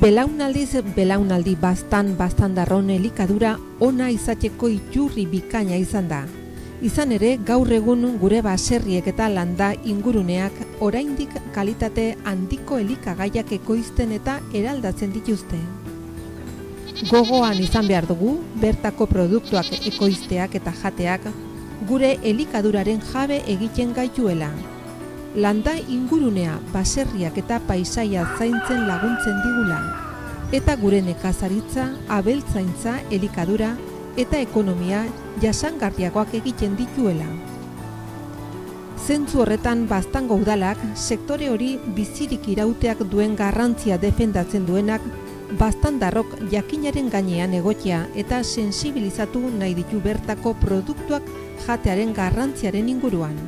Belaunaldiz belaunaldi baztan-darron elikadura ona izateko iturri bikaina izan da. Izan ere, gaur egun gure baserriek eta landa inguruneak oraindik kalitate handiko elikagaiak ekoizten eta eraldatzen dituzte. Gogoan izan behar dugu, bertako produktuak ekoizteak eta jateak gure elikaduraren jabe egiten gaituela. Landa ingurunea, baserriak eta paisaia zaintzen laguntzen digula, eta gure nekazaritza, abeltzaintza, elikadura eta ekonomia jasangarriagoak egiten dituela. Zentzu horretan Baztango udalak sektore hori bizirik irauteak duen garrantzia defendatzen duenak baztandarrok jakinaren gainean egotea eta sensibilizatu nahi ditu bertako produktuak jatearen garrantziaren inguruan.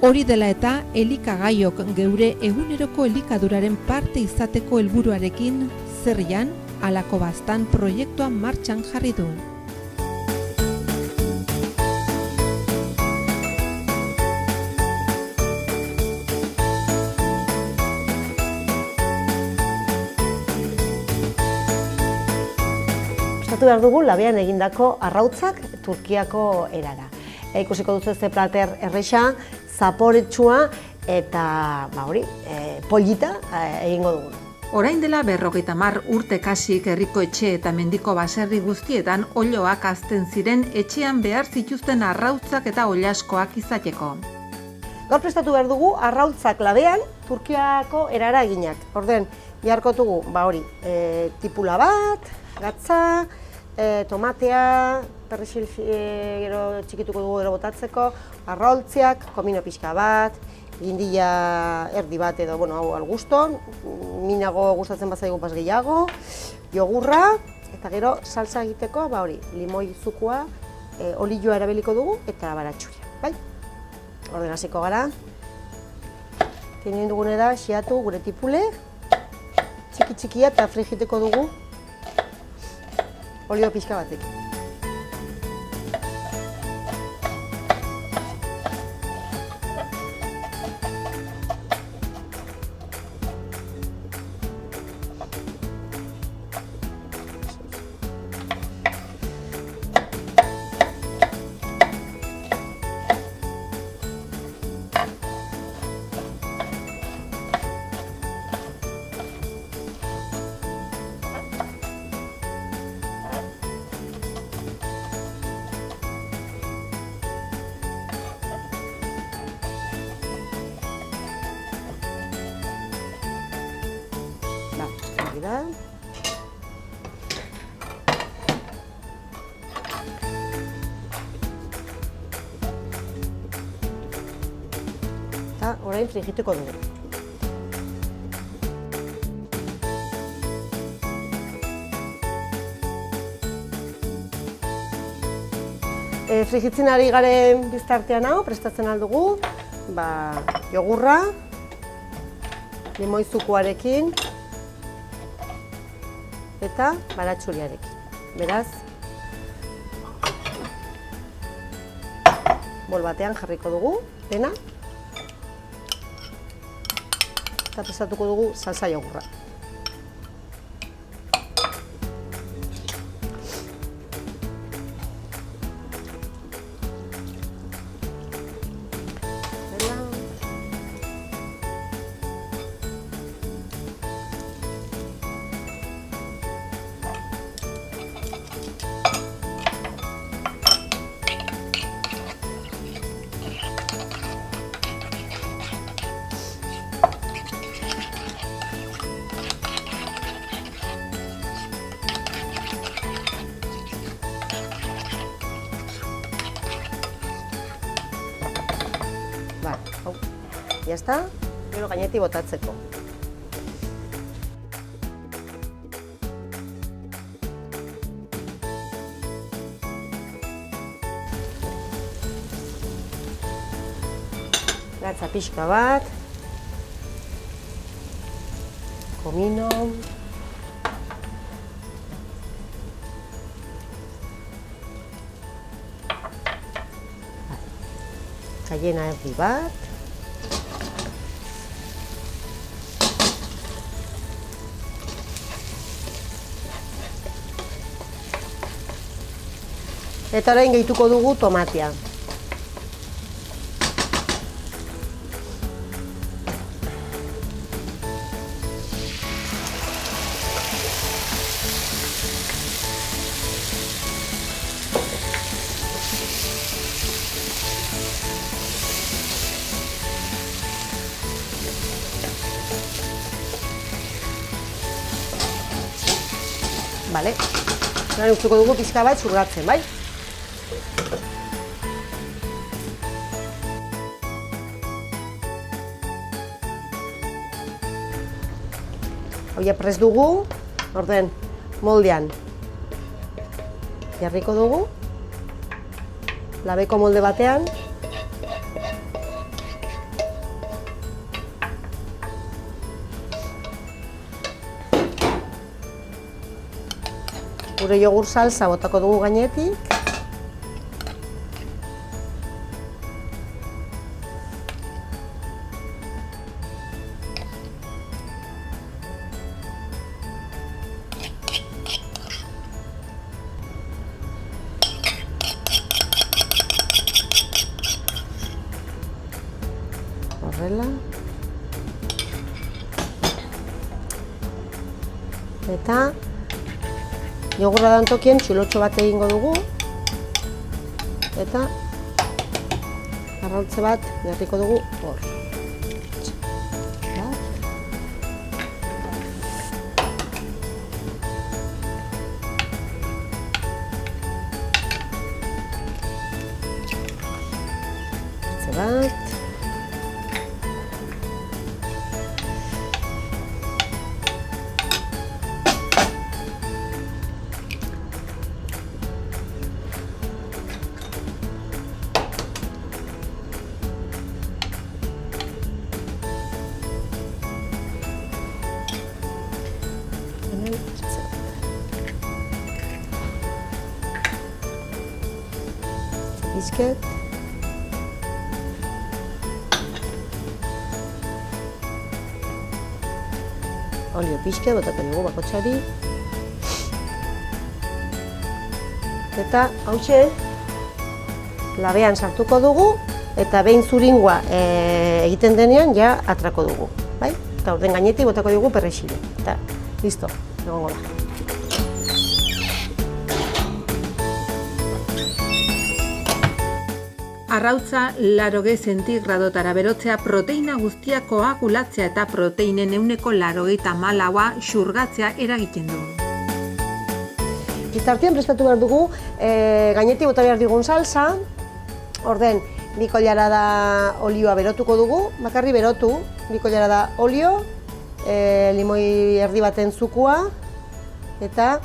Hori dela eta elikagaiok geure eguneroko elikaduraren parte izateko helburuarekin Zerrian halako baztan proiektua martxan jarri du. Prestatu behar dugu labean egindako arrautzak Turkiako erara. Ikusiko duzu ez plater erresa, zaporetsua eta polita egingo dugu. Orain dela 50 urte kasik herriko etxe eta mendiko baserri guztietan oloak hazten ziren etxean behar zituzten arrautzak eta olaskoak izateko. Gaur prestatu behar dugu arrautzak labean Turkiako erara eginak. Orden, jarko dugu, tipula bat, gatza, tomatea, perrexil gero txikituko dugu gero botatzeko, arraultziak, komino pixka bat, gindilla erdi bat edo, hau al gusto, minago gustatzen bazaigu pas gehiago, jogurra, eta gero salsa egiteko, limoi zukua, olioa erabiliko dugu eta baratxuria, bai? Orden hasiko gara. Tenin dugune da, xiatu gure tipule, txiki-txikia eta frigiteko dugu olio pixka batek. Eta orain frigituko dugu. Frigitzen ari garen biztartean hau, prestatzen aldugu, jogurra, limoi zukuarekin, eta baratxuriarekin. Beraz, bol batean jarriko dugu, dena, eta prestatuko dugu salsa jogurra. Ya está, gero gainetik botatzeko. Gatza pixka bat, komino, kaiena erdi bat, Eta orain gehituko dugu tomatea. Bale, orain utziko dugu pixka bat xurgatzen, bai? Hau ja prest dugu, orden moldean jarriko dugu, labeko molde batean. Gure jogur salsa botako dugu gainetik. Horrela. Eta jogurra dan tokien txulotxo bat egingo dugu. Eta arrautze bat jarriko dugu hor. Arrautze bat. Pixket. Olio pixket, botako dugu bakotxari. Eta hauxe labean sartuko dugu eta behin zuringua egiten denean ja atrako dugu. Bai? Eta orden gainetik botako dugu perrexile. Eta listo, egongo da. Arrautza 80 zentigradoetara berotzea proteina guztiak koagulatzea eta proteinen 80% xurgatzea eragiten du. Bitartean prestatu behar dugu gainetik bota behar digun salsa. Orden, 2 koilara olioa berotuko dugu, bakarri berotu, 2 koilara olio, limoi erdi baten zukua eta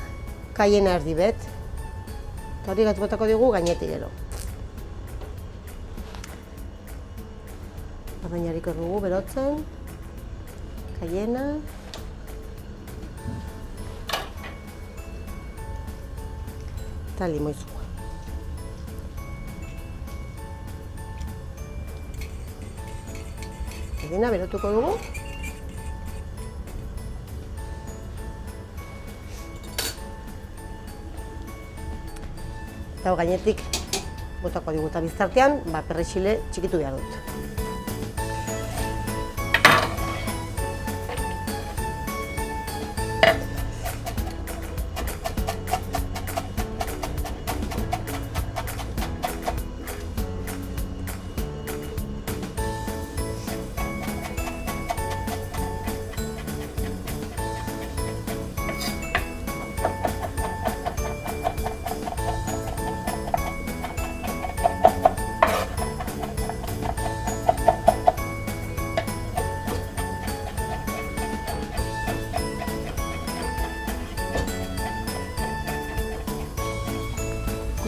kaiena erdi bet. Eta hori botako dugu gainetik gero. Baina jarriko dugu berotzen, kaiena, eta limoizua. Kaiena berotuko dugu. Eta gainetik botako dugu eta biztartean, perrexile txikitu behar dut.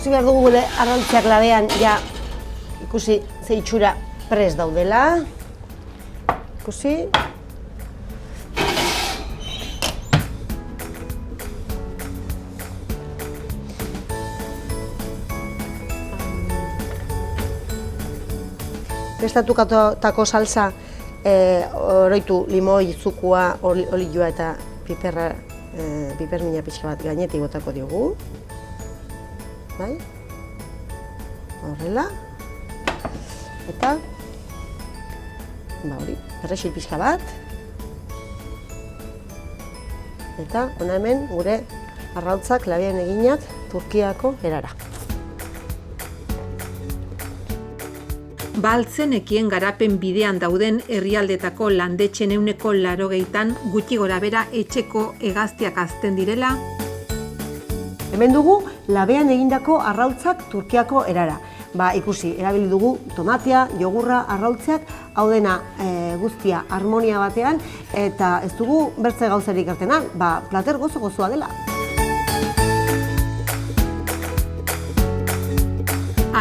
Ikusi behar dugu gure arrautzeak labean ja ikusi ze itxura prest daudela. Ikusi. Prestatutako salsa oroitu limoi, zukua, olioa eta pipermina pixka bat gainetik botako diogu. Bai? horrela, eta hori, perrexil pixka bat, eta hona hemen gure arrautzak labean eginak Turkiako erara. Baltzenekien garapen bidean dauden herrialdetako landetxen 80%an gutxi gorabehera etxeko hegaztiak hazten direla. Hemen dugu labean egindako arrautzak Turkiako erara. Ikusi, erabili dugu tomatea, jogurra, arrautzeak, hau dena guztia harmonia batean, eta ez dugu bertze gauzarik ertenan, plater gozo-gozoa dela.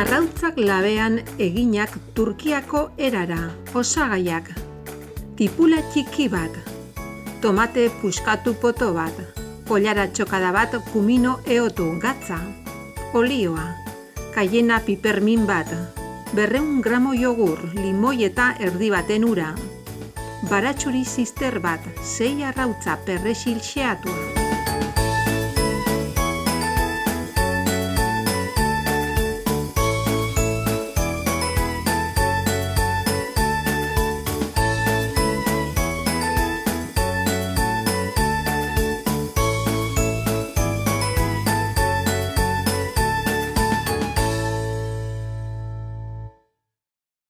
Arrautzak labean eginak Turkiako erara. Osagaiak: tipula txiki bat, tomate puskatu poto bat, kollara txokada bat kumino eotu gatza, olioa, kaiena pipermin bat, 200 gramo jogur, limoi eta erdi baten ura, baratxuri zister bat, 6 arrautza perrexil xeatua.